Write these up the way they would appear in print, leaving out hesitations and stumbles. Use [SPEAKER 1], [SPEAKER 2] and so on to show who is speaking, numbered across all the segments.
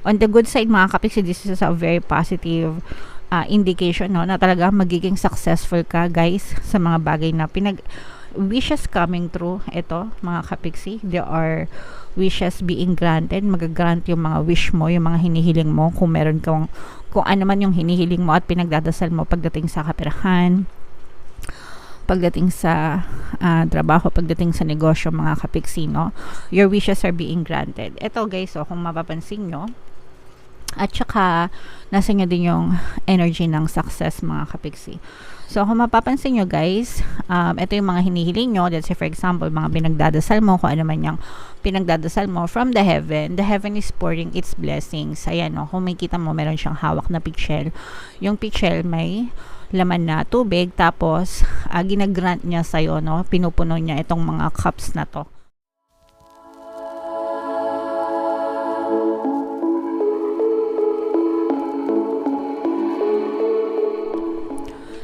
[SPEAKER 1] On the good side mga kapiksi, this is a very positive indication, no, na talaga magiging successful ka guys sa mga bagay na wishes coming true. Ito mga kapiksi, there are wishes being granted. Magagrant yung mga wish mo, yung mga hinihiling mo, kung meron kang, kung ano man yung hinihiling mo at pinagdadasal mo pagdating sa kaperahan, pagdating sa trabaho, pagdating sa negosyo mga kapiksi, no, your wishes are being granted. Ito guys, kung mapapansin nyo, at saka nasa nyo din yung energy ng success mga kapiksi. So kung mapapansin nyo guys, ito yung mga hinihiling nyo. Let's say for example, mga pinagdadasal mo, kung ano man yung pinagdadasal mo from the heaven is pouring its blessings. Ayan, no, kung makita mo, meron siyang hawak na pitchel. Yung pitchel may laman na tubig, tapos ginagrant niya sa'yo, no, pinupuno niya itong mga cups na to.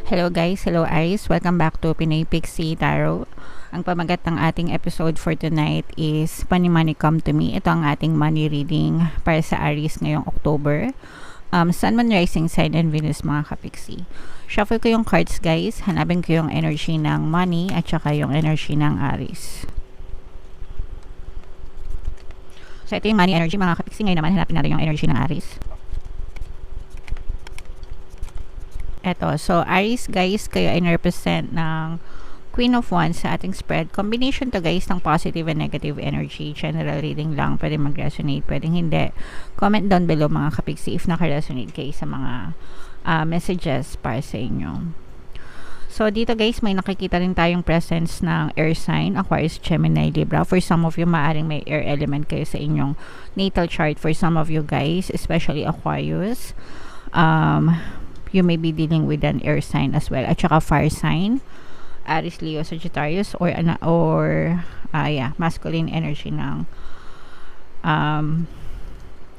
[SPEAKER 1] Hello guys, hello Aries, welcome back to Pinoy Pixie Tarot. Ang pamagat ng ating episode for tonight is Money Money Come to Me. Ito ang ating money reading para sa Aries ngayong October. Sun, Moon, Rising Sign, and Venus mga kapiksi. Shuffle ko yung cards guys, hanapin ko yung energy ng money at saka yung energy ng Aries. So ito yung money energy mga kapiksi. Ngayon naman hanapin natin yung energy ng Aries. Eto, so Aries guys, kayo ay represent ng Queen of Wands sa ating spread. Combination to guys ng positive and negative energy. General reading lang, pwede mag-resonate, pwedeng hindi. Comment down below mga kapiksi if naka-resonate kayo sa mga messages para sa inyo. So dito guys, may nakikita rin tayong presence ng air sign, Aquarius, Gemini, Libra. For some of you, maaring may air element kayo sa inyong natal chart. For some of you guys, especially Aquarius, you may be dealing with an air sign as well, at saka fire sign, Aries, Leo, Sagittarius, or masculine energy ng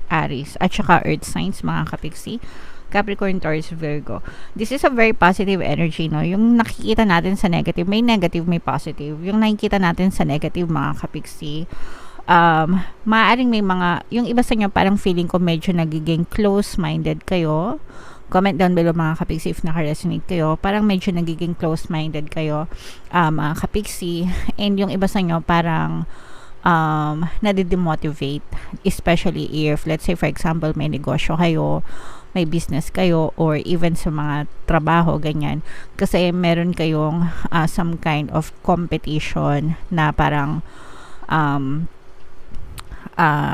[SPEAKER 1] Aries, at saka earth signs mga kapiksi, Capricorn, Taurus, Virgo. This is a very positive energy, no? Yung nakikita natin sa negative, may positive. Yung nakikita natin sa negative mga kapiksi, maaaring may mga, yung iba sa inyo parang feeling ko medyo nagiging close-minded kayo. Comment down below mga kapiksi if naka-resonate kayo. Parang medyo nagiging close-minded kayo mga kapiksi. And yung iba sa inyo parang nadidemotivate. Especially if, let's say for example, may negosyo kayo, may business kayo, or even sa mga trabaho, ganyan. Kasi meron kayong some kind of competition na parang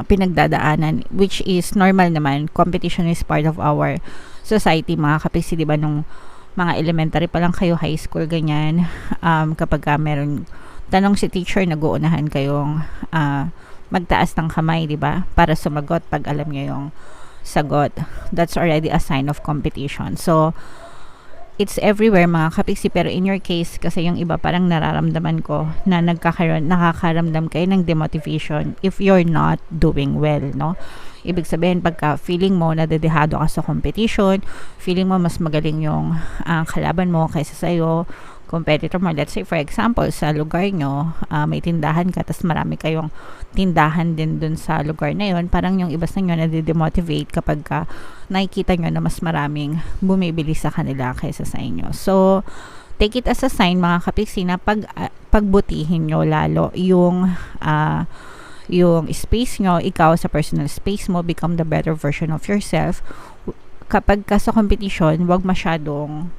[SPEAKER 1] pinagdadaanan, which is normal naman. Competition is part of our society mga kapiksi, diba? Nung mga elementary pa lang kayo, high school, ganyan, kapag meron tanong si teacher, nag-uunahan kayong magtaas ng kamay, diba? Para sumagot pag alam niyo yung sagot. That's already a sign of competition. So it's everywhere mga kapiksi, pero in your case kasi yung iba parang nararamdaman ko na nakakaramdam kayo ng demotivation if you're not doing well, no? Ibig sabihin, pagka feeling mo nadedehado ka sa competition, feeling mo mas magaling yung kalaban mo kaysa sa'yo, competitor mo. Let's say for example, sa lugar nyo, may tindahan ka, tas marami kayong tindahan din dun sa lugar na yun, parang yung iba sa inyo nade-demotivate kapag nakikita nyo na mas maraming bumibili sa kanila kaysa sa inyo. So take it as a sign mga kapiksi na pagbutihin nyo lalo yung space nyo, ikaw sa personal space mo, become the better version of yourself. Kapag ka sa competition, wag masyadong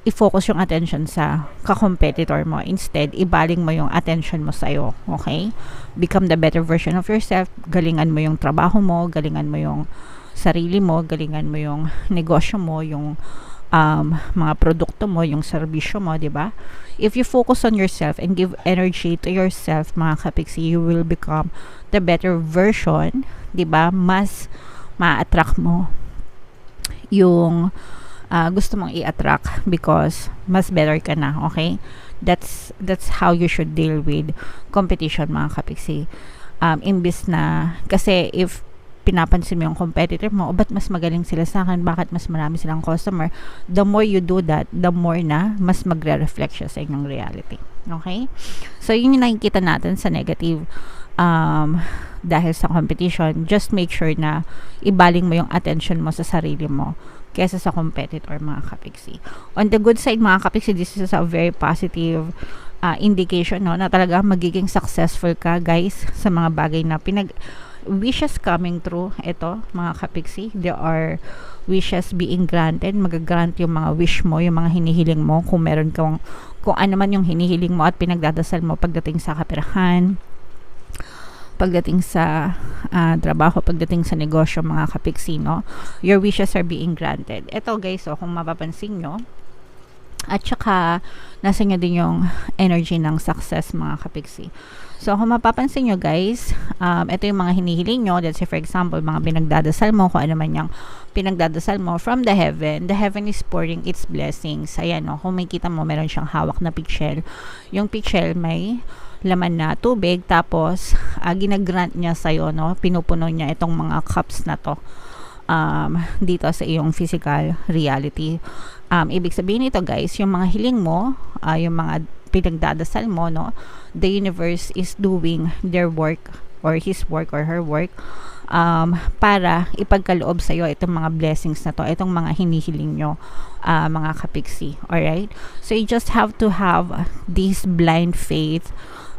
[SPEAKER 1] i-focus yung attention sa ka-competitor mo. Instead, ibaling mo yung attention mo sa'yo. Okay? Become the better version of yourself. Galingan mo yung trabaho mo, galingan mo yung sarili mo, galingan mo yung negosyo mo, yung mga produkto mo, yung serbisyo mo, diba? If you focus on yourself and give energy to yourself, mga kapiksi, you will become the better version, diba? Mas ma-attract mo yung gusto mong i-attract because mas better ka na, okay? That's how you should deal with competition, mga kapiksi. Imbis na, kasi if pinapansin mo yung competitor mo, ba't mas magaling sila sa akin, bakit mas marami silang customer, the more you do that, the more na mas magre-reflect siya sa inyong reality. Okay? So, yun yung nakikita natin sa negative um, dahil sa competition, just make sure na ibaling mo yung attention mo sa sarili mo kesa sa competitor, mga kapiksi. On the good side, mga kapiksi, this is a very positive indication, no, na talaga magiging successful ka, guys, sa mga bagay na wishes coming true. Ito, mga kapiksi, there are wishes being granted. Magagrant yung mga wish mo, yung mga hinihiling mo, kung meron kang, kung ano man yung hinihiling mo at pinagdadasal mo pagdating sa kaperahan, pagdating sa trabaho, pagdating sa negosyo, mga kapiksi, no, your wishes are being granted. Ito, guys, kung mapapansin nyo, at saka nasa nyo din yung energy ng success, mga kapiksi. So kung mapapansin nyo, guys, ito yung mga hinihiling nyo. Let's say, for example, mga pinagdadasal mo, kung ano man yung pinagdadasal mo from the heaven is pouring its blessings. Ayan, no, kung makita mo, meron siyang hawak na pitchel. Yung pitchel may laman na tubig, tapos ginagrant niya sa'yo, no, pinupuno niya itong mga cups na to dito sa iyong physical reality. Ibig sabihin nito, guys, yung mga hiling mo, yung mga pinagdadasal mo, no, the universe is doing their work or his work or her work para ipagkaloob sa iyo itong mga blessings na to, itong mga hinihiling nyo, mga kapiksi. Alright? So you just have to have this blind faith,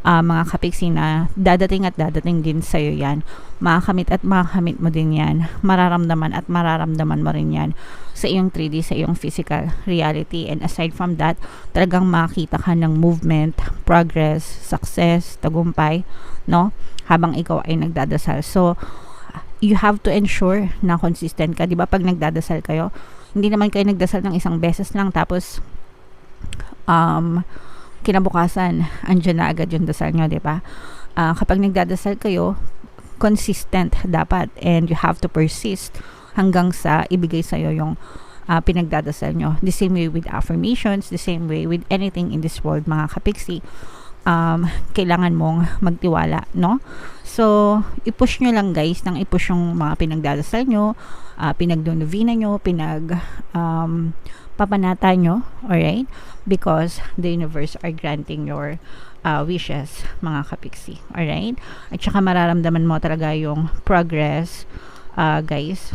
[SPEAKER 1] mga kapiksi, na dadating at dadating din sa iyo yan. Makakamit at makakamit mo din yan. Mararamdaman at mararamdaman mo rin yan sa iyong 3D, sa iyong physical reality. And aside from that, talagang makita ka ng movement, progress, success, tagumpay, no, habang ikaw ay nagdadasal. So you have to ensure na consistent ka. Diba, pag nagdadasal kayo, hindi naman kayo nagdasal ng isang beses lang tapos kinabukasan andyan na agad yung dasal nyo, diba? Kapag nagdadasal kayo, consistent dapat, and you have to persist hanggang sa ibigay sa'yo yung pinagdadasal nyo. The same way with affirmations, the same way with anything in this world, mga kapiksi. Kailangan mong magtiwala, no? So, i-push nyo lang, guys, nang i-push yung mga pinagdadasal nyo, pinagdonovina nyo, papanata nyo, alright? Because the universe are granting your wishes, mga kapiksi, alright? At saka mararamdaman mo talaga yung progress, guys,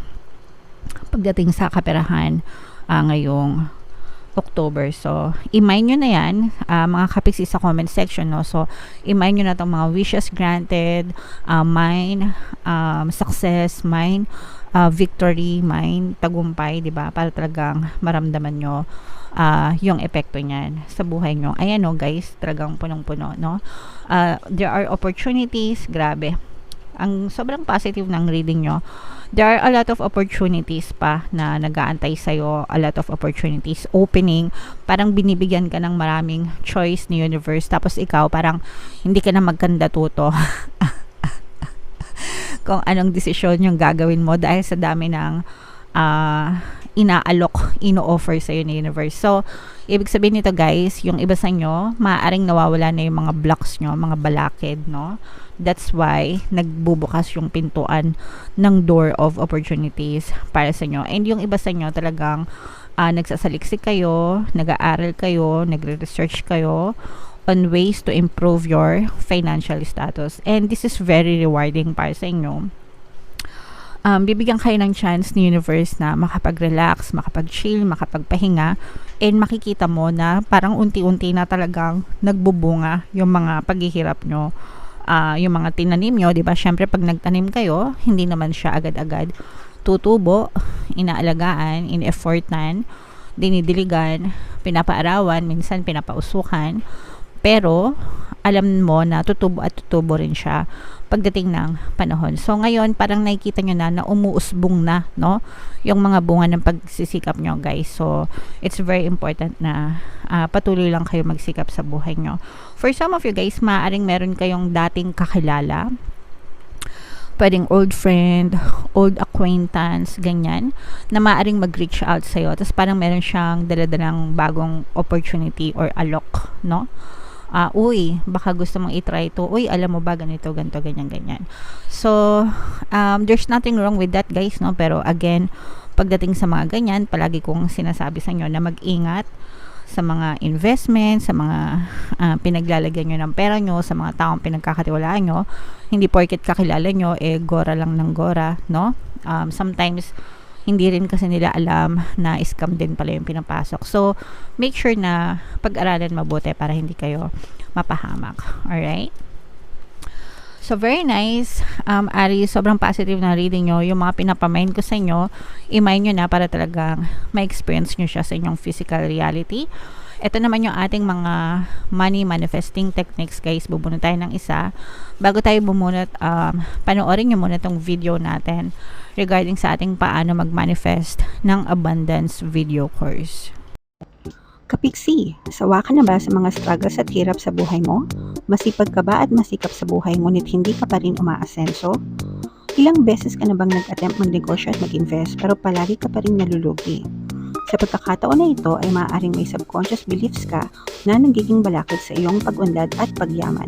[SPEAKER 1] pagdating sa kaperahan ngayong October. So, i-mine nyo na yan, mga kapiksi, sa comment section, no? So, i-mine nyo na itong mga wishes granted, mine, success, mine, victory, mine, tagumpay, diba? Para talagang maramdaman nyo yung epekto niyan sa buhay nyo. Ayan, no, guys, talagang punong-puno, no? There are opportunities, grabe. Ang sobrang positive ng reading nyo. There are a lot of opportunities pa na nag-aantay sa'yo, a lot of opportunities opening, parang binibigyan ka ng maraming choice ni universe, tapos ikaw parang hindi ka na magkandatuto kung anong desisyon yung gagawin mo dahil sa dami ng ino-offer sa'yo ni universe. So, ibig sabihin nito, guys, yung iba sa inyo, maaaring nawawala na yung mga blocks nyo, mga balakid, no? That's why nagbubukas yung pintuan ng door of opportunities para sa inyo. And yung iba sa inyo talagang nagsasaliksik kayo, nag-aaral kayo, nagre-research kayo on ways to improve your financial status. And this is very rewarding para sa inyo. Bibigyan kayo ng chance ni universe na makapag-relax, makapag-chill, makapagpahinga, and makikita mo na parang unti-unti na talagang nagbubunga yung mga paghihirap nyo, yung mga tinanim nyo, diba? Syempre pag nagtanim kayo, hindi naman siya agad-agad tutubo, inaalagaan, in-effortan, dinidiligan, pinapaarawan, minsan pinapausukan, pero alam mo na tutubo at tutubo rin siya pagdating ng panahon. So ngayon parang nakikita nyo na umuusbong na, no, yung mga bunga ng pagsisikap nyo, guys. So it's very important na patuloy lang kayo magsikap sa buhay nyo. For some of you, guys, maaaring meron kayong dating kakilala, pwedeng old friend, old acquaintance, ganyan, na maaaring mag-reach out sa'yo, tapos parang meron siyang daladalang bagong opportunity or alok, no? Uy, baka gusto mong itry ito. Uy, alam mo ba, ganito, ganito, ganyan, ganyan. So, there's nothing wrong with that, guys, no? Pero again, pagdating sa mga ganyan, palagi kong sinasabi sa inyo na mag-ingat sa mga investment, sa mga pinaglalagyan nyo ng pera nyo, sa mga taong pinagkakatiwalaan nyo. hindi porket kakilala nyo, gora lang ng gora, no? Sometimes, hindi rin kasi nila alam na scam din pala yung pinapasok. So, make sure na pag-aralan mabuti para hindi kayo mapahamak. Alright? So, very nice. Ari, sobrang positive na reading nyo. Yung mga pinapamind ko sa inyo, i-mind nyo na para talagang ma-experience nyo siya sa inyong physical reality. Ito naman yung ating mga money manifesting techniques, guys. Bubunot tayo ng isa. Bago tayo bumunot, panoorin nyo muna tong video natin regarding sa ating paano mag-manifest ng abundance video course.
[SPEAKER 2] Kapiksi, sawa ka na ba sa mga struggles at hirap sa buhay mo? Masipag ka ba at masikap sa buhay ngunit hindi ka pa rin umaasenso? Ilang beses ka na bang nag-attempt magnegosyo at mag-invest pero palagi ka pa rin nalulugi? Sa pagkakataon na ito ay maaaring may subconscious beliefs ka na nagiging balakid sa iyong pag-unlad at pagyaman.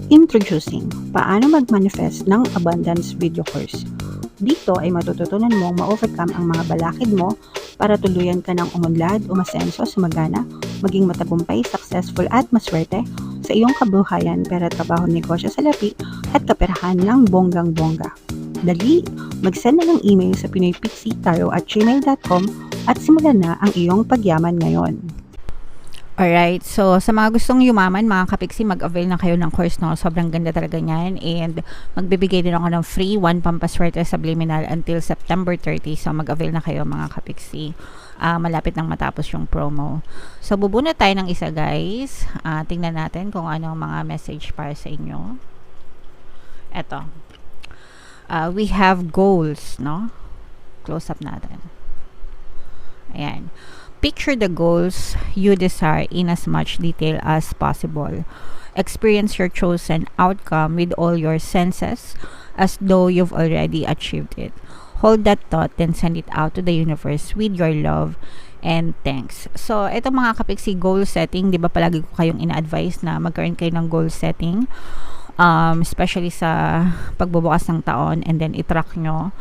[SPEAKER 2] Introducing, paano mag-manifest ng abundance video course. Dito ay matututunan mong ma-overcome ang mga balakid mo para tuluyan ka ng umunlad, umasenso, sumagana, maging matagumpay, successful at maswerte sa iyong kabuhayan, pera, trabaho, negosyo, salapi at kaperahan ng bonggang-bongga. Dali, mag-send na ng email sa pinoypixitaro@gmail.com at simulan na ang iyong pagyaman ngayon.
[SPEAKER 1] Alright, so sa mga gustong yumaman, mga kapiksi, mag-avail na kayo ng course, no? Sobrang ganda talaga niyan. And magbibigay din ako ng free 1 pampaswerte subliminal until September 30. So mag-avail na kayo, mga kapiksi. Malapit nang matapos yung promo. So bubunot tayo ng isa, guys. Tingnan natin kung ano ang mga message para sa inyo. Eto. We have goals, no? Close up natin. Ayan. Picture the goals you desire in as much detail as possible. Experience your chosen outcome with all your senses as though you've already achieved it. Hold that thought, then send it out to the universe with your love and thanks. So, ito mga kapiksi, goal setting, di ba palagi ko kayong ina-advise na magkaroon kayo ng goal setting, especially sa pagbubukas ng taon, and then i-track nyo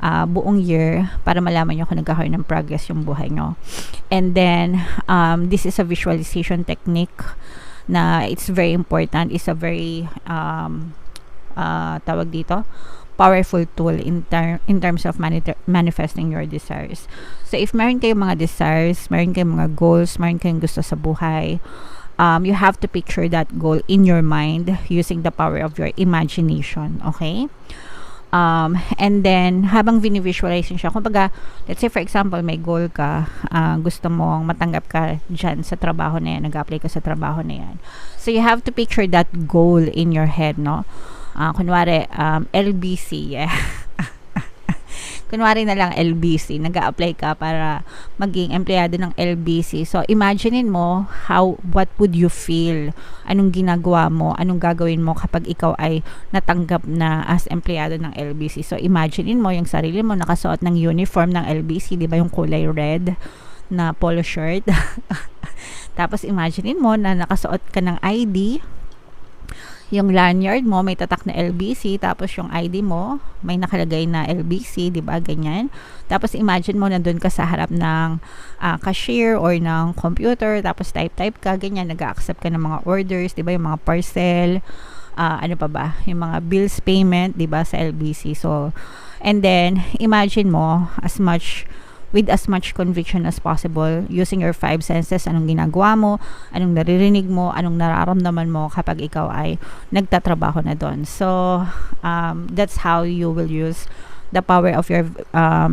[SPEAKER 1] buong year para malaman nyo kung nagkakaroon ng progress yung buhay nyo. And then, this is a visualization technique na it's very important. It's a very, tawag dito, powerful tool in terms of manifesting your desires. So, if meron kayong mga desires, meron kayong mga goals, meron kayong gusto sa buhay, you have to picture that goal in your mind using the power of your imagination. Okay? And then, habang visualize siya, kumbaga, let's say for example, may goal ka, gusto mong matanggap ka dyan sa trabaho na yan, nag-apply ka sa trabaho na yan. So, you have to picture that goal in your head, no? Kunwari, LBC, yeah. Kunwari na lang LBC, nag-a-apply ka para maging empleyado ng LBC. So, imaginein mo what would you feel? Anong ginagawa mo? Anong gagawin mo kapag ikaw ay natanggap na as empleyado ng LBC? So, imaginein mo yung sarili mo nakasuot ng uniform ng LBC, di ba yung kulay red na polo shirt? Tapos, imaginein mo na nakasuot ka ng ID, yung lanyard mo may tatak na LBC, tapos yung ID mo may nakalagay na LBC, di ba, ganyan. Tapos imagine mo nandun ka sa harap ng cashier or ng computer, tapos type ka, ganyan, nag-accept ka ng mga orders, di ba, yung mga parcel, ano pa ba, yung mga bills payment, di ba, sa LBC. So, and then imagine mo with as much conviction as possible, using your 5 senses, anong ginagawa mo, anong naririnig mo, anong nararamdaman mo kapag ikaw ay nagtatrabaho na doon. So, that's how you will use the power of your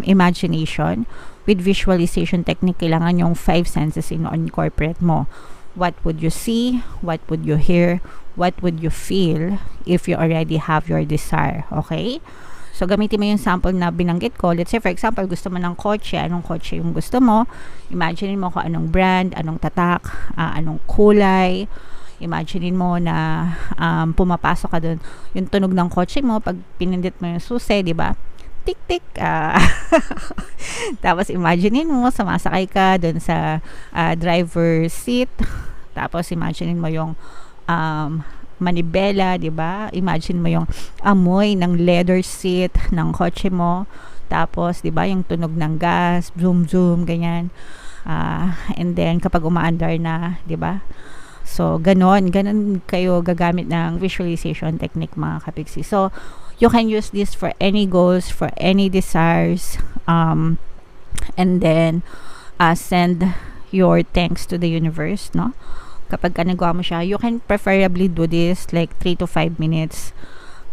[SPEAKER 1] imagination. With visualization technique, kailangan yung 5 senses incorporate mo. What would you see? What would you hear? What would you feel if you already have your desire? Okay? So, gamitin mo yung sample na binanggit ko. Let's say, for example, gusto mo ng kotse. Anong kotse yung gusto mo? Imagine mo kung anong brand, anong tatak, anong kulay. Imagine mo na pumapasok ka dun. Yung tunog ng kotse mo, pag pinindit mo yung susi, di ba? Tik-tik. Tapos, imagine mo, sumasakay ka dun sa driver's seat. Tapos, imagine mo yung manibela, 'di ba? Imagine mo yung amoy ng leather seat ng kotse mo. Tapos, 'di ba, yung tunog ng gas, zoom zoom ganyan. And then kapag umaandar na, 'di ba? So, ganon kayo gagamit ng visualization technique, mga kapiksi. So, you can use this for any goals, for any desires, and then send your thanks to the universe, no? Kapag nagawa mo siya, you can preferably do this like 3 to 5 minutes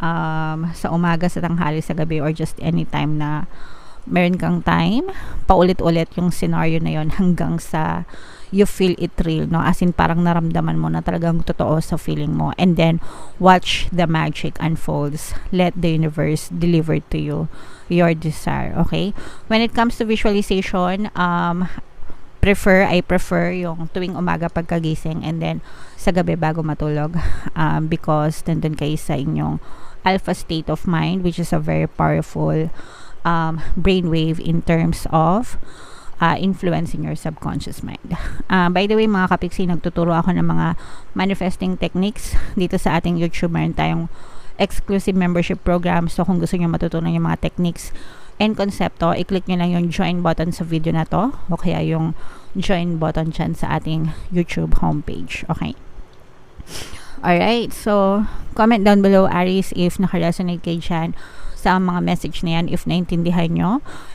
[SPEAKER 1] sa umaga, sa tanghali, sa gabi, or just anytime na meron kang time. Paulit-ulit yung scenario na yon hanggang sa you feel it real, no? As in, parang naramdaman mo na talagang totoo sa feeling mo. And then, watch the magic unfolds. Let the universe deliver to you your desire, okay? When it comes to visualization, I prefer yung tuwing umaga pagkagising, and then sa gabi bago matulog, because nandun kayo sa inyong alpha state of mind, which is a very powerful brainwave in terms of influencing your subconscious mind. By the way, mga kapiksi, nagtuturo ako ng mga manifesting techniques dito sa ating YouTube. Meron tayong exclusive membership program. So, kung gusto nyo matutunan yung mga techniques and konsepto, i-click nyo lang yung join button sa video na to, o kaya yung join button dyan sa ating YouTube homepage. Okay? Alright, so comment down below, Aries, if naka-resonate kayo dyan sa mga message na yan, if naintindihan nyo.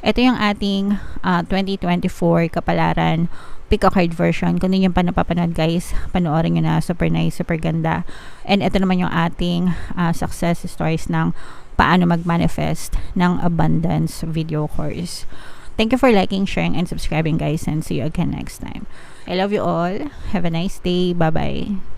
[SPEAKER 1] Ito yung ating 2024 kapalaran pick a card version. Kung hindi nyo pa napapanood, guys, panoorin nyo na. Super nice, super ganda. And ito naman yung ating success stories ng paano mag-manifest ng abundance video course. Thank you for liking, sharing, and subscribing, guys, and see you again next time. I love you all. Have a nice day. Bye-bye.